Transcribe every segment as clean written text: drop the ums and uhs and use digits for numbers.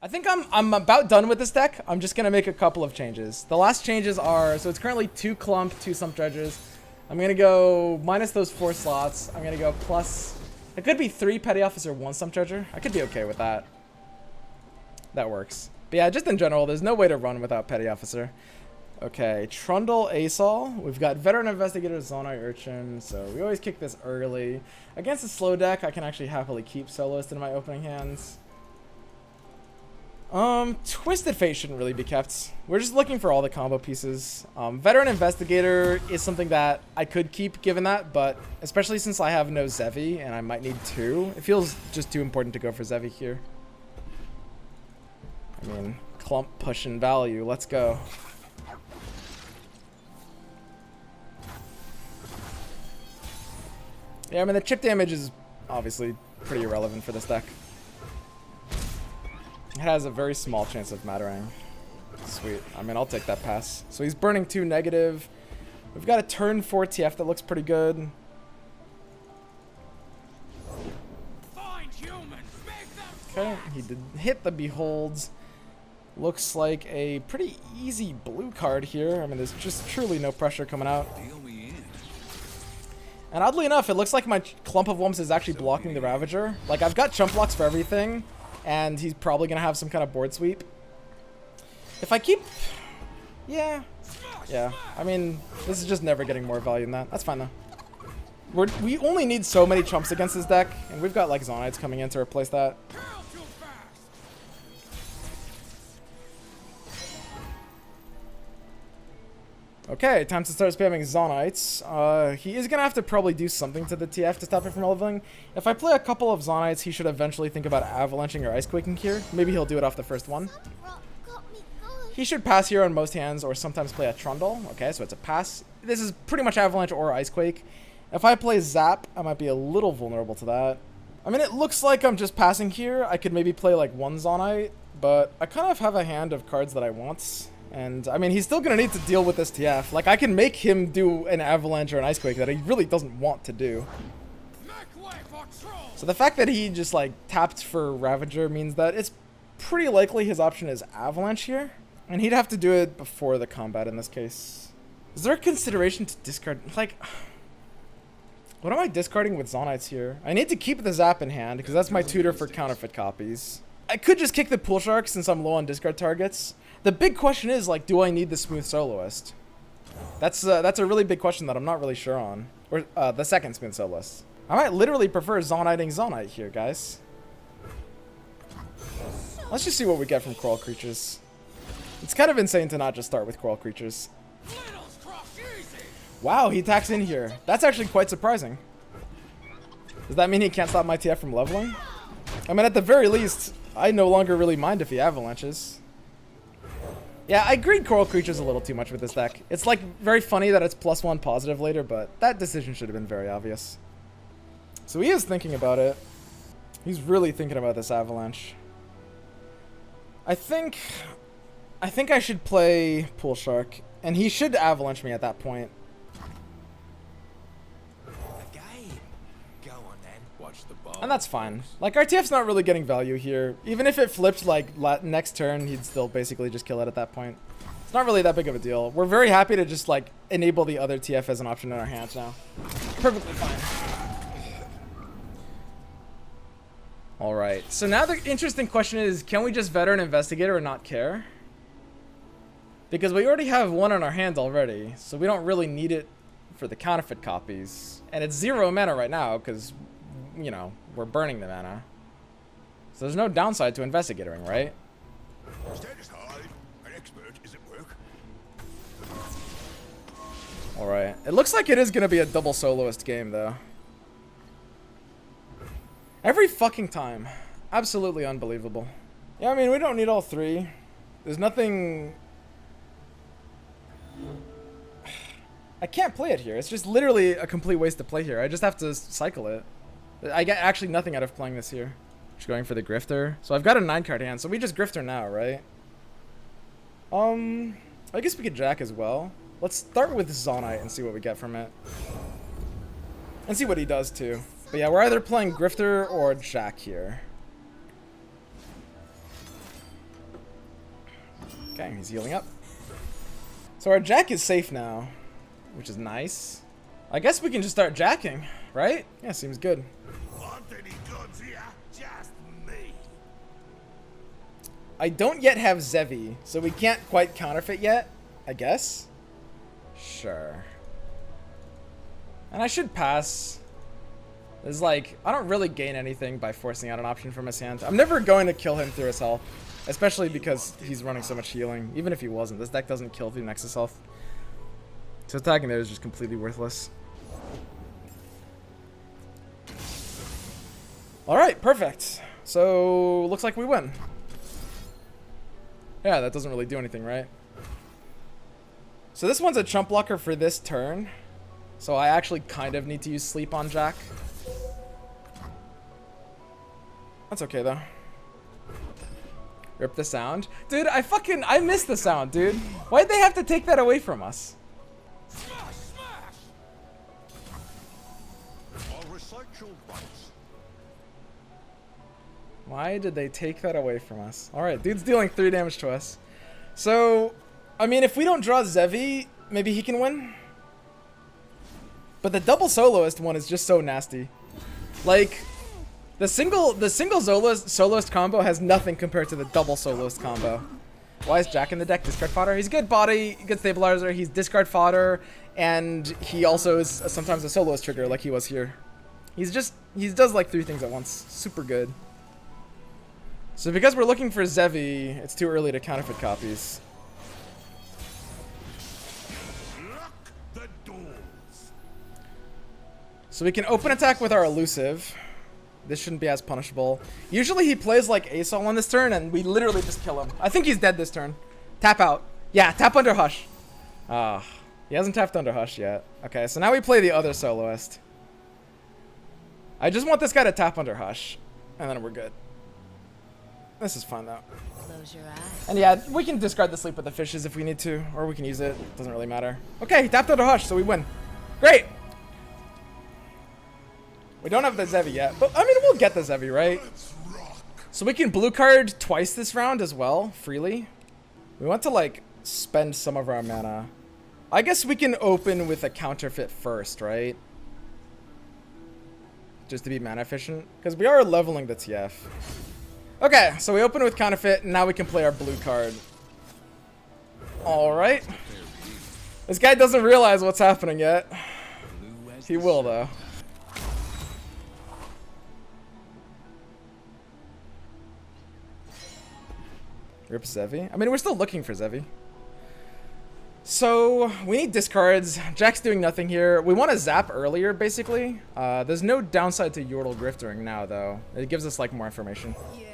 I think I'm about done with this deck. I'm just gonna make a couple of changes. The last changes are, so it's currently 2 clump, 2 sump dredges. I'm gonna go minus those 4 slots. I'm gonna go plus, it could be 3 petty officer, 1 sump dredger. I could be okay with that. That works. But yeah, just in general, there's no way to run without petty officer. Okay, Trundle, Asol. We've got Veteran Investigator, Zonai Urchin, so we always kick this early. Against a slow deck, I can actually happily keep Soloist in my opening hands. Twisted Fate shouldn't really be kept. We're just looking for all the combo pieces. Veteran Investigator is something that I could keep given that, but especially since I have no Zevi and I might need 2, it feels just too important to go for Zevi here. I mean, clump pushing value, let's go. Yeah, I mean, the chip damage is obviously pretty irrelevant for this deck. It has a very small chance of mattering. Sweet. I mean, I'll take that pass. So he's burning 2 negative. We've got a turn 4 TF that looks pretty good. Okay, he did hit the Beholds. Looks like a pretty easy blue card here. I mean, there's just truly no pressure coming out. And oddly enough, it looks like my Clump of Wumps is actually blocking the Ravager. Like, I've got chump blocks for everything, and he's probably going to have some kind of board sweep. If I keep... Yeah. I mean, this is just never getting more value than that. That's fine, though. We only need so many chumps against this deck, and we've got, like, Zonites coming in to replace that. Okay, time to start spamming Zonites. He is going to have to probably do something to the TF to stop it from leveling. If I play a couple of Zonites, he should eventually think about avalanching or ice quaking here. Maybe he'll do it off the first one. He should pass here on most hands or sometimes play a Trundle. Okay, so it's a pass. This is pretty much avalanche or ice quake. If I play Zap, I might be a little vulnerable to that. I mean, it looks like I'm just passing here. I could maybe play like 1 Zonite, but I kind of have a hand of cards that I want. And, I mean, he's still going to need to deal with this TF. Like, I can make him do an Avalanche or an Icequake that he really doesn't want to do. So the fact that he just, like, tapped for Ravager means that it's pretty likely his option is Avalanche here. And he'd have to do it before the combat in this case. Is there a consideration to discard... Like, what am I discarding with Zonites here? I need to keep the Zap in hand, because that's my tutor for counterfeit copies. I could just kick the Pool Shark since I'm low on discard targets. The big question is, like, do I need the Smooth Soloist? That's a really big question that I'm not really sure on. Or, the second Smooth Soloist. I might literally prefer Zoniting Zonite here, guys. Let's just see what we get from Coral Creatures. It's kind of insane to not just start with Coral Creatures. Wow, he attacks in here. That's actually quite surprising. Does that mean he can't stop my TF from leveling? I mean, at the very least, I no longer really mind if he avalanches. Yeah, I agreed Coral Creatures a little too much with this deck. It's like very funny that it's +1 positive later, but that decision should have been very obvious. So he is thinking about it. He's really thinking about this avalanche. I think I should play Pool Shark, and he should avalanche me at that point. And that's fine. Like, RTF's not really getting value here. Even if it flipped, like, next turn, he'd still basically just kill it at that point. It's not really that big of a deal. We're very happy to just, like, enable the other TF as an option in our hands now. Perfectly fine. Alright, so now the interesting question is, can we just Veteran Investigator or not care? Because we already have 1 in our hand already, so we don't really need it for the counterfeit copies. And it's 0 mana right now, because... you know, we're burning the mana. So there's no downside to investigating, right? Status high. An expert is at work. Alright. It looks like it is going to be a double soloist game, though. Every fucking time. Absolutely unbelievable. Yeah, I mean, we don't need all 3. There's nothing... I can't play it here. It's just literally a complete waste to play here. I just have to cycle it. I get actually nothing out of playing this here. Just going for the Grifter. So I've got a 9-card hand, so we just Grifter now, right? I guess we could Jack as well. Let's start with Zonite and see what we get from it. And see what he does, too. But yeah, we're either playing Grifter or Jack here. Okay, he's healing up. So our jack is safe now, which is nice. I guess we can just start jacking, right? Yeah, seems good. Aren't any gods here? Just me. I don't yet have Zevi, so we can't quite counterfeit yet, I guess. Sure. And I should pass. There's like, I don't really gain anything by forcing out an option from his hand. I'm never going to kill him through his health, especially because he's running so much healing. Even if he wasn't, this deck doesn't kill through Nexus health. So attacking there is just completely worthless. Alright, perfect. So, looks like we win. Yeah, that doesn't really do anything, right? So this one's a chump blocker for this turn. So I actually kind of need to use sleep on Jack. That's okay though. Rip the sound. Dude, I miss the sound, dude. Why'd they have to take that away from us? Smash, smash. I'll recite your rights. Why did they take that away from us? Alright, dude's dealing 3 damage to us. So, I mean, if we don't draw Zevi, maybe he can win. But the double soloist one is just so nasty. Like, the single soloist combo has nothing compared to the double soloist combo. Why is Jack in the deck? Discard fodder? He's good body, good stabilizer, he's discard fodder, and he also is sometimes a soloist trigger like he was here. He does like 3 things at once. Super good. So because we're looking for Zevi, it's too early to counterfeit copies. Lock the doors. So we can open attack with our elusive. This shouldn't be as punishable. Usually he plays like Asol on this turn and we literally just kill him. I think he's dead this turn. Tap out. Yeah, tap under Hush. He hasn't tapped under Hush yet. Okay, so now we play the other soloist. I just want this guy to tap under Hush, and then we're good. This is fun though. Close your eyes. And yeah, we can discard the sleep with the fishes if we need to, or we can use it. Doesn't really matter. Okay, he tapped under Hush, so we win. Great. We don't have the Zevi yet, but I mean, we'll get the Zevi, right? Let's rock. So we can blue card twice this round as well, freely. We want to like spend some of our mana. I guess we can open with a counterfeit first, right? Just to be mana efficient, because we are leveling the TF. Okay, so we open with counterfeit, and now we can play our blue card. Alright. This guy doesn't realize what's happening yet. He will, though. Rip Zevi? I mean, we're still looking for Zevi. So, we need discards. Jack's doing nothing here. We want to zap earlier, basically. There's no downside to Yordle Grifting now, though. It gives us, like, more information. Yeah,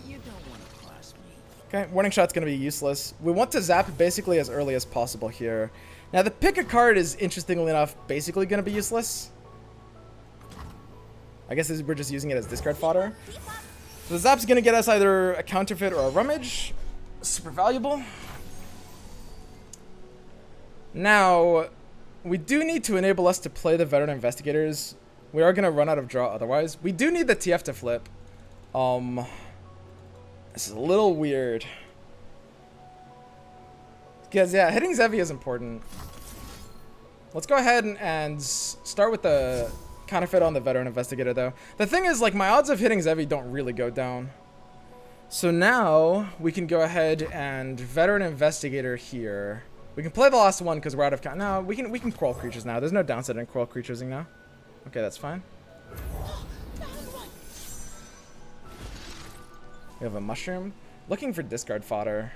you don't want to cross me. Okay, Warning Shot's going to be useless. We want to zap basically as early as possible here. Now, the pick a card is, interestingly enough, basically going to be useless. I guess we're just using it as discard fodder. So the zap's going to get us either a counterfeit or a rummage. Super valuable. Now, we do need to enable us to play the Veteran Investigators. We are going to run out of draw otherwise. We do need the TF to flip. This is a little weird. Because, yeah, hitting Zevi is important. Let's go ahead and start with the counterfeit on the Veteran Investigator, though. The thing is, like, my odds of hitting Zevi don't really go down. So now, we can go ahead and Veteran Investigator here. We can play the last one because we're out of count. No, we can Quarrel Creatures now. There's no downside in Quarrel Creaturesing now. Okay, that's fine. We have a Mushroom. Looking for discard fodder.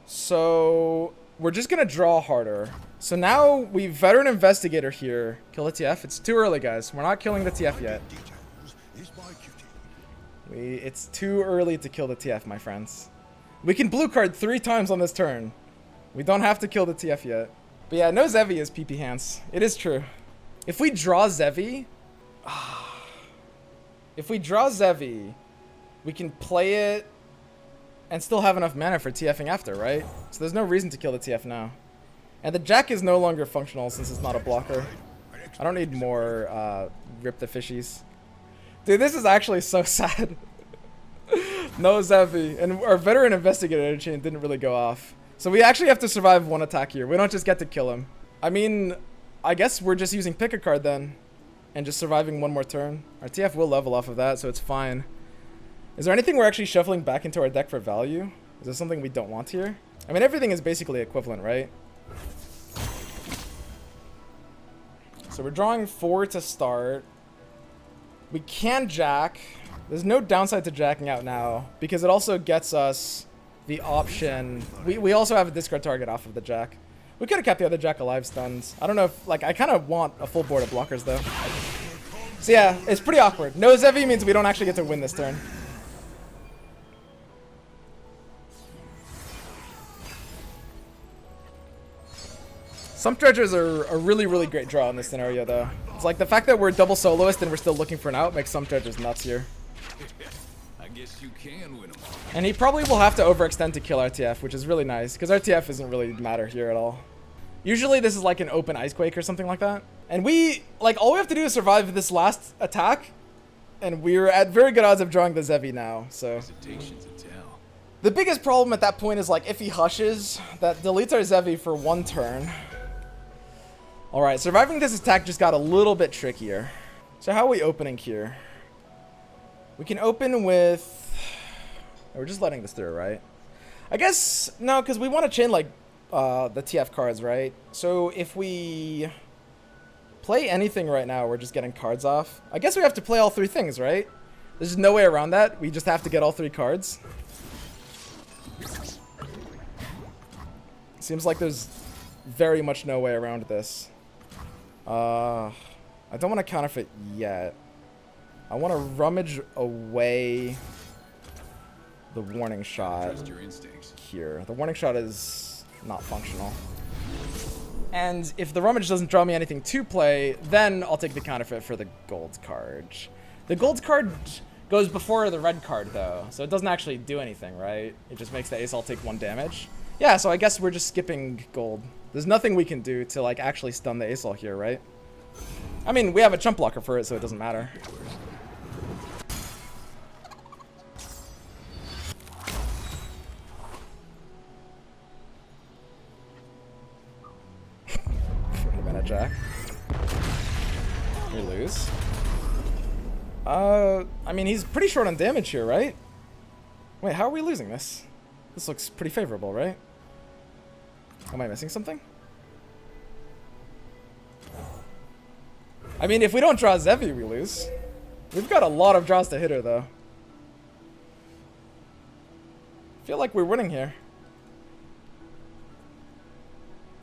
So we're just gonna draw harder. So now we Veteran Investigator here. Kill the TF. It's too early, guys. We're not killing the TF yet. Details is my cutie. It's too early to kill the TF, my friends. We can blue card 3 times on this turn. We don't have to kill the TF yet. But yeah, no Zevi is PP hands. It is true. If we draw Zevi... we can play it and still have enough mana for TFing after, right? So there's no reason to kill the TF now. And the Jack is no longer functional since it's not a blocker. I don't need more Rip the Fishies. Dude, this is actually so sad. No Zevi. And our Veteran Investigator chain didn't really go off. So we actually have to survive one attack here. We don't just get to kill him. I mean, I guess we're just using pick a card then. And just surviving one more turn. Our TF will level off of that, so it's fine. Is there anything we're actually shuffling back into our deck for value? Is there something we don't want here? I mean, everything is basically equivalent, right? So we're drawing 4 to start. We can jack. There's no downside to jacking out now, because it also gets us the option. We also have a discard target off of the jack. We could have kept the other jack alive stuns. I don't know if, like, I kind of want a full board of blockers, though. So yeah, it's pretty awkward. No Zevi means we don't actually get to win this turn. Some dredgers are a really, really great draw in this scenario, though. It's like the fact that we're double soloist and we're still looking for an out makes some dredgers nuts here. I guess you can win them. And he probably will have to overextend to kill RTF, which is really nice, because RTF doesn't really matter here at all. Usually this is like an open Ice Quake or something like that. And we, like, all we have to do is survive this last attack, and we're at very good odds of drawing the Zevi now, so. The biggest problem at that point is, like, if he hushes, that deletes our Zevi for one turn. Alright, surviving this attack just got a little bit trickier. So how are we opening here? We can open with... We're just letting this through, right? I guess, no, because we want to chain, like, the TF cards, right? So if we play anything right now, we're just getting cards off. I guess we have to play all 3 things, right? There's no way around that. We just have to get all 3 cards. Seems like there's very much no way around this. I don't want to counterfeit yet. I want to rummage away the warning shot here. The warning shot is not functional. And if the rummage doesn't draw me anything to play, then I'll take the counterfeit for the gold card. The gold card goes before the red card, though, so it doesn't actually do anything, right? It just makes the ace all take 1 damage. Yeah, so I guess we're just skipping gold. There's nothing we can do to, like, actually stun the ace all here, right? I mean, we have a chump blocker for it, so it doesn't matter. Jack. We lose. I mean, he's pretty short on damage here, right? Wait, how are we losing this? This looks pretty favorable, right? Am I missing something? I mean, if we don't draw Zevi, we lose. We've got a lot of draws to hit her, though. I feel like we're winning here.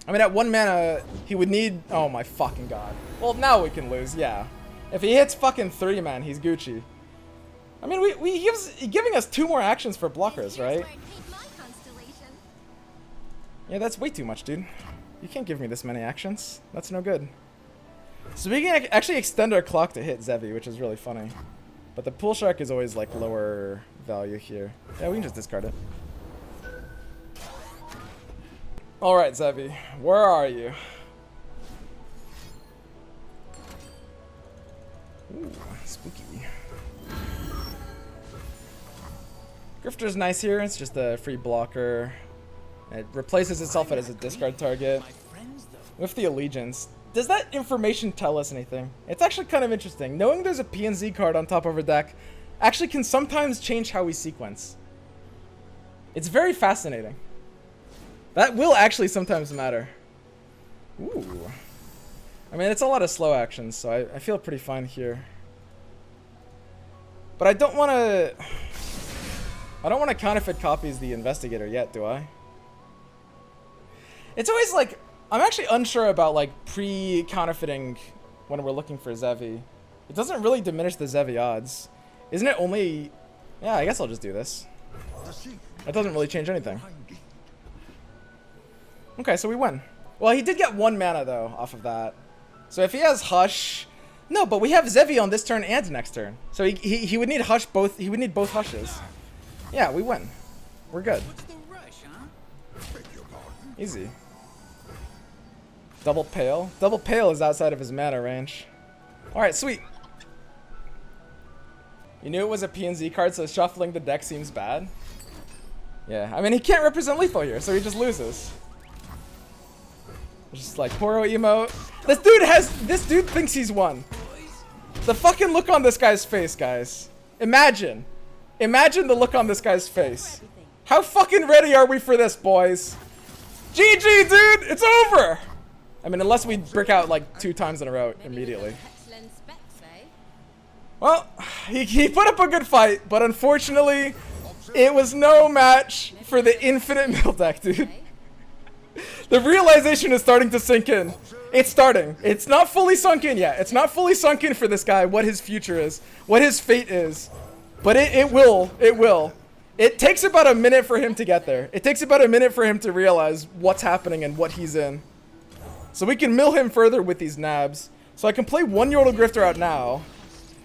I mean, at 1 mana, he would need... Oh my fucking god. Well, now we can lose, yeah. If he hits fucking 3, man, he's Gucci. I mean, he's giving us 2 more actions for blockers, right? Yeah, that's way too much, dude. You can't give me this many actions. That's no good. So we can actually extend our clock to hit Zevi, which is really funny. But the pool shark is always, like, lower value here. Yeah, we can just discard it. Alright, Zevi, where are you? Ooh, spooky. Grifter's nice here, it's just a free blocker. It replaces itself as a discard target. With the Allegiance. Does that information tell us anything? It's actually kind of interesting. Knowing there's a PNZ card on top of our deck actually can sometimes change how we sequence. It's very fascinating. That will actually sometimes matter. Ooh. I mean, it's a lot of slow actions, so I feel pretty fine here. But I don't want to... I don't want to counterfeit copies the Investigator yet, do I? It's always like... I'm actually unsure about, like, pre-counterfeiting when we're looking for Zevi. It doesn't really diminish the Zevi odds. Isn't it only... Yeah, I guess I'll just do this. That doesn't really change anything. Okay, so we win. Well, he did get 1 mana, though, off of that. So if he has Hush... No, but we have Zevi on this turn and next turn. So he would need Hush both... He would need both Hushes. Yeah, we win. We're good. What's the rush, huh? Easy. Double Pale. Double Pale is outside of his mana range. Alright, sweet. You knew it was a PNZ card, so shuffling the deck seems bad. Yeah, I mean, he can't represent lethal here, so he just loses. Just like Poro emote. This dude thinks he's won. The fucking look on this guy's face, guys. Imagine the look on this guy's face. How fucking ready are we for this, boys? GG, dude, it's over. I mean, unless we brick out like 2 times in a row immediately. Well, he put up a good fight, but unfortunately, it was no match for the infinite mill deck, dude. The realization is starting to sink in. It's starting. It's not fully sunk in yet. It's not fully sunk in for this guy what his future is, what his fate is. But it will. It will. It takes about a minute for him to get there. It takes about a minute for him to realize what's happening and what he's in. So we can mill him further with these nabs. So I can play one Yordle Grifter out now.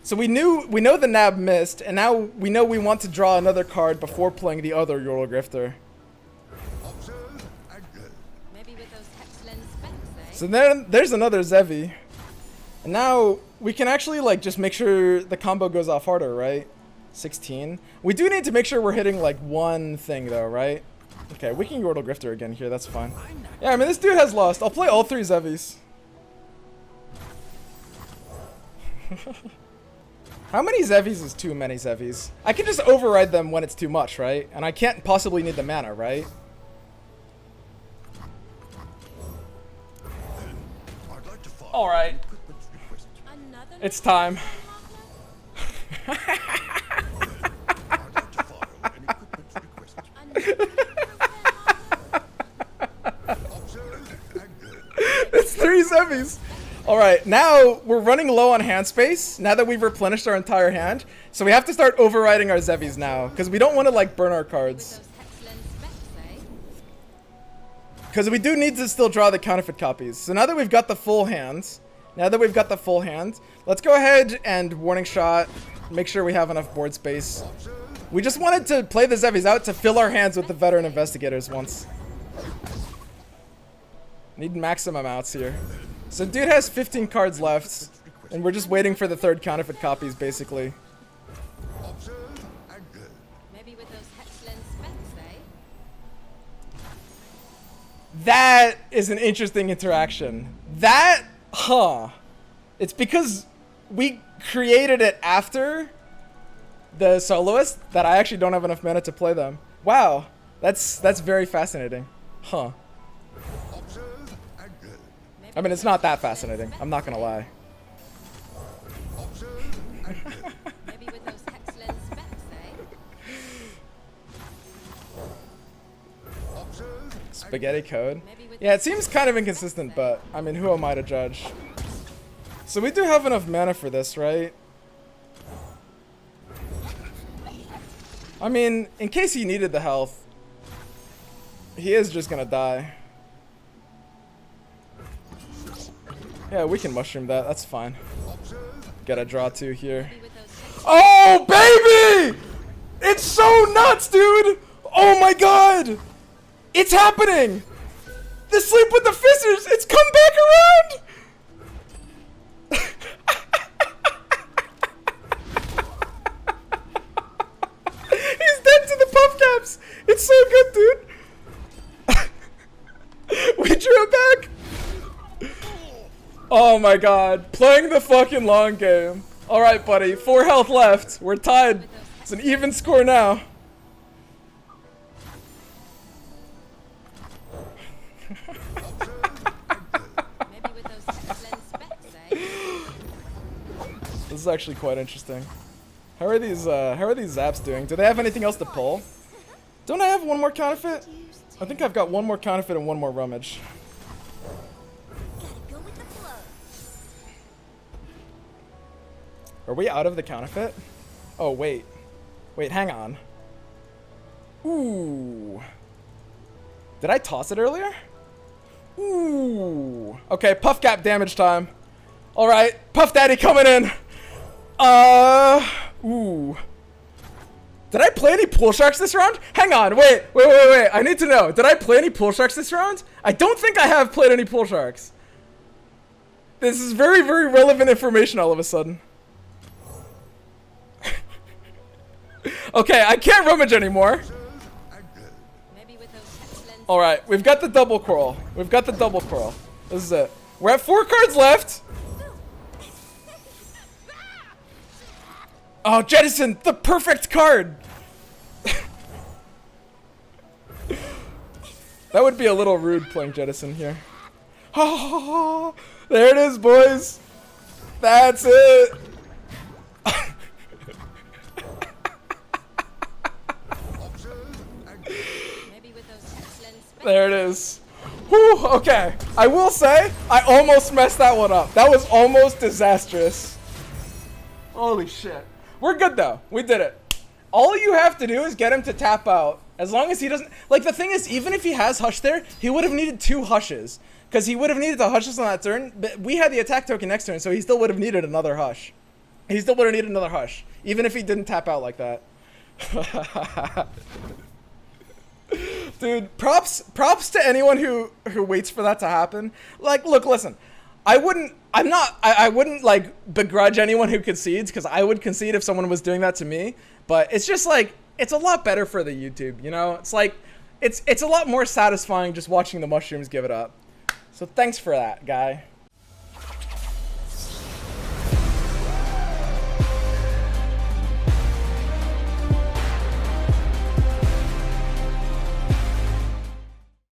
So we know the nab missed, and now we know we want to draw another card before playing the other Yordle Grifter. So then there's another Zevi. And now we can actually like just make sure the combo goes off harder, right? 16. We do need to make sure we're hitting like one thing though, right? Okay, we can Yordle Grifter again here, that's fine. Yeah, I mean this dude has lost. I'll play all 3 Zevis. How many Zevis is too many Zevis? I can just override them when it's too much, right? And I can't possibly need the mana, right? Alright. It's time. It's 3 Zevis. Alright, now we're running low on hand space, now that we've replenished our entire hand. So we have to start overriding our Zevis now, because we don't want to like burn our cards. Because we do need to still draw the counterfeit copies. So now that we've got the full hand, let's go ahead and Warning Shot, make sure we have enough board space. We just wanted to play the Zevis out to fill our hands with the Veteran Investigators once. Need maximum outs here. So dude has 15 cards left, and we're just waiting for the 3rd counterfeit copies, basically. That is an interesting interaction. It's because we created it after the soloist that I actually don't have enough mana to play them. Wow, that's very fascinating. Huh. I mean, it's not that fascinating. I'm not gonna lie. Spaghetti code. Yeah, it seems kind of inconsistent, but I mean, who am I to judge? So we do have enough mana for this, right? I mean, in case he needed the health, he is just gonna die. Yeah, we can mushroom that. That's fine. Gotta draw 2 here. Oh, baby! It's so nuts, dude! Oh my god! It's happening! The Sleep with the Fissures! It's come back around! He's dead to the puff caps! It's so good, dude! We drew it back! Oh my god, playing the fucking long game. Alright, buddy, 4 health left. We're tied. It's an even score now. This is actually quite interesting. How are these zaps doing? Do they have anything else to pull? Don't I have one more counterfeit? I think I've got one more counterfeit and one more rummage. Are we out of the counterfeit? Oh, wait. Wait, hang on. Ooh. Did I toss it earlier? Ooh. Okay, puff gap damage time. Alright, Puff Daddy coming in. Ooh. Did I play any pool sharks this round? Hang on, wait. I need to know. Did I play any pool sharks this round? I don't think I have played any pool sharks. This is very, very relevant information all of a sudden. Okay, I can't rummage anymore. All right, we've got the double coral. We've got the double coral. This is it. We're at 4 cards left. Oh, Jettison, the perfect card. That would be a little rude playing Jettison here. Oh, there it is, boys. That's it. There it is. Whew, okay. I will say, I almost messed that one up. That was almost disastrous. Holy shit. We're good though. We did it. All you have to do is get him to tap out. As long as he doesn't... Like, the thing is, even if he has Hush there, he would have needed 2 Hushes. Because he would have needed to Hush us on that turn. But we had the attack token next turn, so he still would have needed another Hush. He still would have needed another Hush. Even if he didn't tap out like that. Dude, props to anyone who waits for that to happen. Like, look, listen. I wouldn't like begrudge anyone who concedes, because I would concede if someone was doing that to me. But it's just like, it's a lot better for the YouTube, you know? It's like, it's a lot more satisfying just watching the mushrooms give it up. So thanks for that, guy.